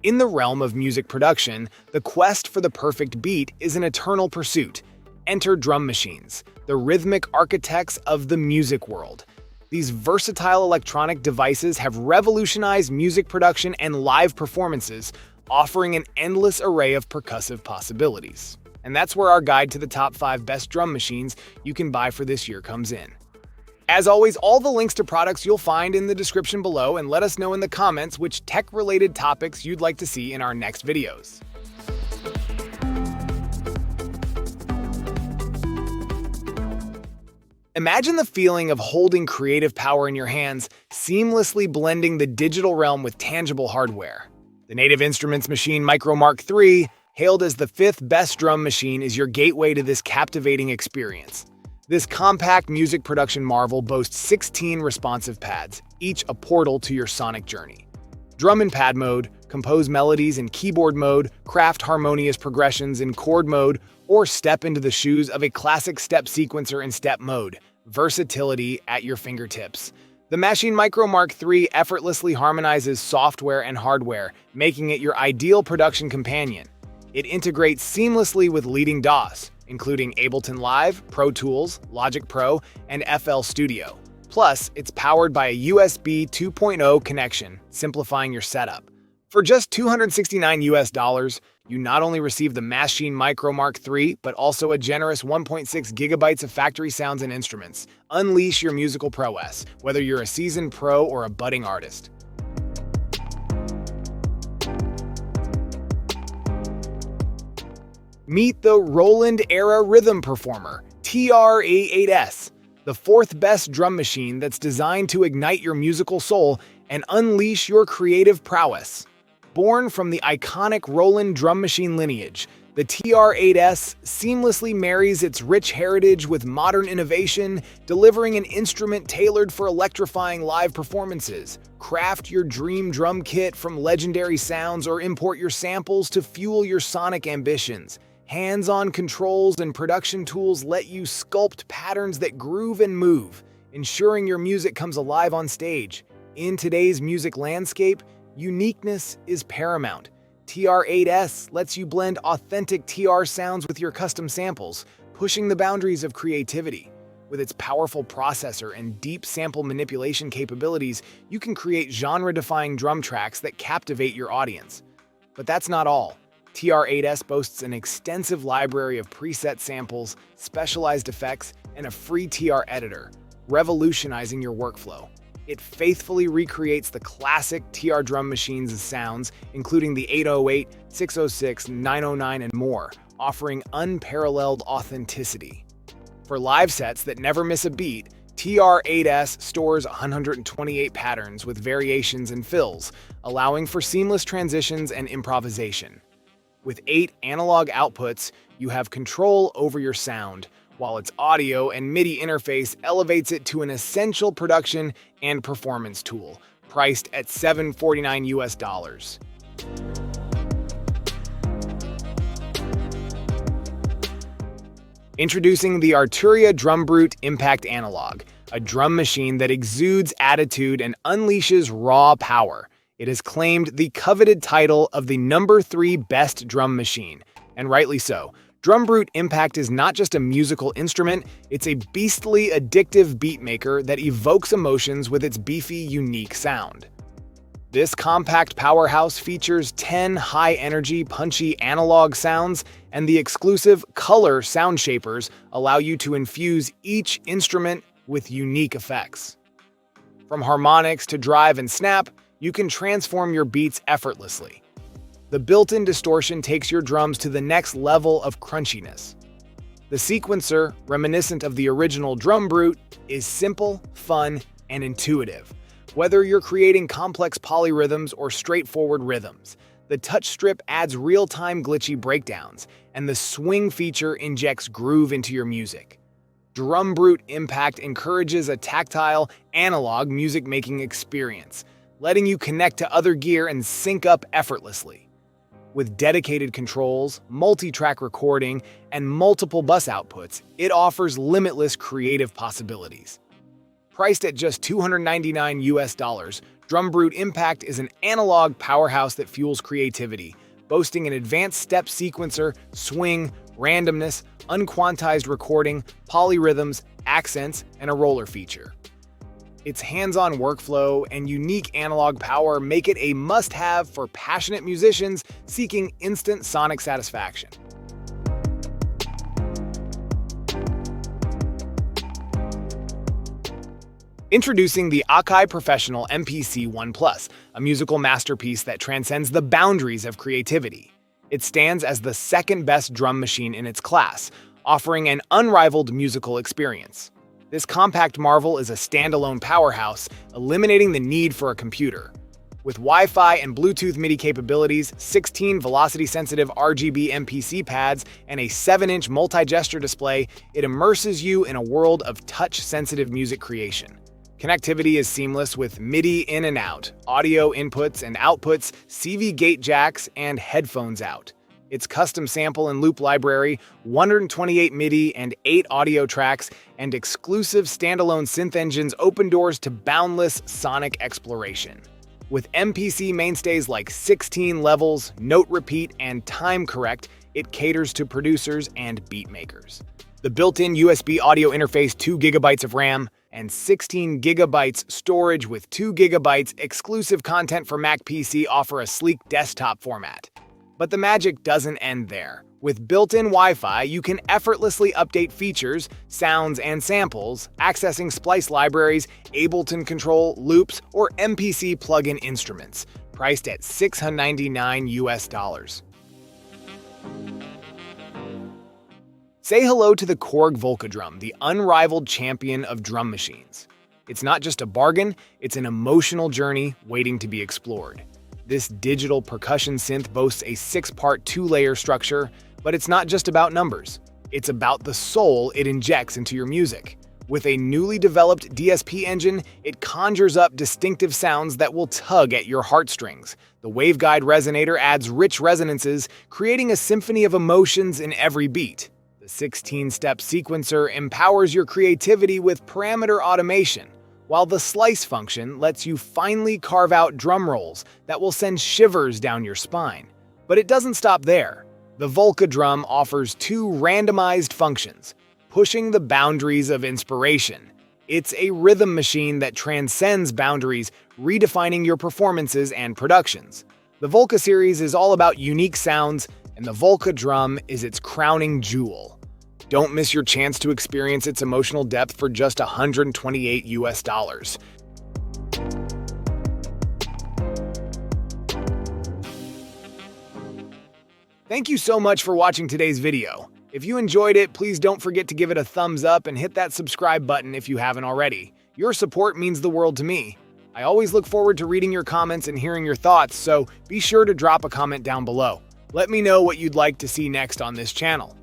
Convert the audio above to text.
In the realm of music production, the quest for the perfect beat is an eternal pursuit. Enter drum machines, the rhythmic architects of the music world. These versatile electronic devices have revolutionized music production and live performances, offering an endless array of percussive possibilities. And that's where our guide to the top 5 best drum machines you can buy for this year comes in. As always, all the links to products you'll find in the description below, and let us know in the comments which tech-related topics you'd like to see in our next videos. Imagine the feeling of holding creative power in your hands, seamlessly blending the digital realm with tangible hardware. The Native Instruments Maschine Mikro Mark III, hailed as the 5th best drum machine, is your gateway to this captivating experience. This compact music production marvel boasts 16 responsive pads, each a portal to your sonic journey. Drum and pad mode, compose melodies in keyboard mode, craft harmonious progressions in chord mode, or step into the shoes of a classic step sequencer in step mode. Versatility at your fingertips. The Maschine Mikro Mark III effortlessly harmonizes software and hardware, making it your ideal production companion. It integrates seamlessly with leading DAWs, including Ableton Live, Pro Tools, Logic Pro, and FL Studio. Plus, it's powered by a USB 2.0 connection, simplifying your setup. For just $269, you not only receive the Maschine Mikro Mark III, but also a generous 1.6 gigabytes of factory sounds and instruments. Unleash your musical prowess, whether you're a seasoned pro or a budding artist. Meet the Roland Aira Rhythm Performer, TR-A8S, the 4th best drum machine that's designed to ignite your musical soul and unleash your creative prowess. Born from the iconic Roland drum machine lineage, the TR-8S seamlessly marries its rich heritage with modern innovation, delivering an instrument tailored for electrifying live performances. Craft your dream drum kit from legendary sounds or import your samples to fuel your sonic ambitions. Hands-on controls and production tools let you sculpt patterns that groove and move, ensuring your music comes alive on stage. In today's music landscape, uniqueness is paramount. TR-8S lets you blend authentic TR sounds with your custom samples, pushing the boundaries of creativity. With its powerful processor and deep sample manipulation capabilities, you can create genre-defying drum tracks that captivate your audience. But that's not all. TR-8S boasts an extensive library of preset samples, specialized effects, and a free TR editor, revolutionizing your workflow. It faithfully recreates the classic TR drum machines' sounds, including the 808, 606, 909, and more, offering unparalleled authenticity. For live sets that never miss a beat, TR-8S stores 128 patterns with variations and fills, allowing for seamless transitions and improvisation. With 8 analog outputs, you have control over your sound, while its audio and MIDI interface elevates it to an essential production and performance tool, priced at $749. Introducing the Arturia DrumBrute Impact Analog, a drum machine that exudes attitude and unleashes raw power. It has claimed the coveted title of the number 3 best drum machine, and rightly so. DrumBrute Impact is not just a musical instrument, it's a beastly, addictive beatmaker that evokes emotions with its beefy, unique sound. This compact powerhouse features 10 high-energy, punchy analog sounds, and the exclusive color sound shapers allow you to infuse each instrument with unique effects. From harmonics to drive and snap, you can transform your beats effortlessly. The built-in distortion takes your drums to the next level of crunchiness. The sequencer, reminiscent of the original DrumBrute, is simple, fun, and intuitive. Whether you're creating complex polyrhythms or straightforward rhythms, the touch strip adds real-time glitchy breakdowns, and the swing feature injects groove into your music. DrumBrute Impact encourages a tactile, analog music-making experience, letting you connect to other gear and sync up effortlessly. With dedicated controls, multi-track recording, and multiple bus outputs, it offers limitless creative possibilities. Priced at just $299, DrumBrute Impact is an analog powerhouse that fuels creativity, boasting an advanced step sequencer, swing, randomness, unquantized recording, polyrhythms, accents, and a roller feature. Its hands-on workflow and unique analog power make it a must-have for passionate musicians seeking instant sonic satisfaction. Introducing the Akai Professional MPC One Plus, a musical masterpiece that transcends the boundaries of creativity. It stands as the second best drum machine in its class, offering an unrivaled musical experience. This compact marvel is a standalone powerhouse, eliminating the need for a computer. With Wi-Fi and Bluetooth MIDI capabilities, 16 velocity-sensitive RGB MPC pads, and a 7-inch multi-gesture display, it immerses you in a world of touch-sensitive music creation. Connectivity is seamless with MIDI in and out, audio inputs and outputs, CV gate jacks, and headphones out. Its custom sample and loop library, 128 MIDI and 8 audio tracks, and exclusive standalone synth engines open doors to boundless sonic exploration. With MPC mainstays like 16 levels, note repeat, and time correct, it caters to producers and beatmakers. The built-in USB audio interface, 2 GB of RAM, and 16 GB storage with 2 GB exclusive content for Mac PC offer a sleek desktop format. But the magic doesn't end there. With built-in Wi-Fi, you can effortlessly update features, sounds, and samples, accessing splice libraries, Ableton control, loops, or MPC plugin instruments, priced at $699 US. Say hello to the Korg Volca drum, the unrivaled champion of drum machines. It's not just a bargain, it's an emotional journey waiting to be explored. This digital percussion synth boasts a 6-part 2-layer structure, but it's not just about numbers. It's about the soul it injects into your music. With a newly developed DSP engine, it conjures up distinctive sounds that will tug at your heartstrings. The waveguide resonator adds rich resonances, creating a symphony of emotions in every beat. The 16-step sequencer empowers your creativity with parameter automation, while the slice function lets you finely carve out drum rolls that will send shivers down your spine. But it doesn't stop there. The Volca drum offers 2 randomized functions, pushing the boundaries of inspiration. It's a rhythm machine that transcends boundaries, redefining your performances and productions. The Volca series is all about unique sounds, and the Volca drum is its crowning jewel. Don't miss your chance to experience its emotional depth for just $128 US. Thank you so much for watching today's video. If you enjoyed it, please don't forget to give it a thumbs up and hit that subscribe button if you haven't already. Your support means the world to me. I always look forward to reading your comments and hearing your thoughts, so be sure to drop a comment down below. Let me know what you'd like to see next on this channel.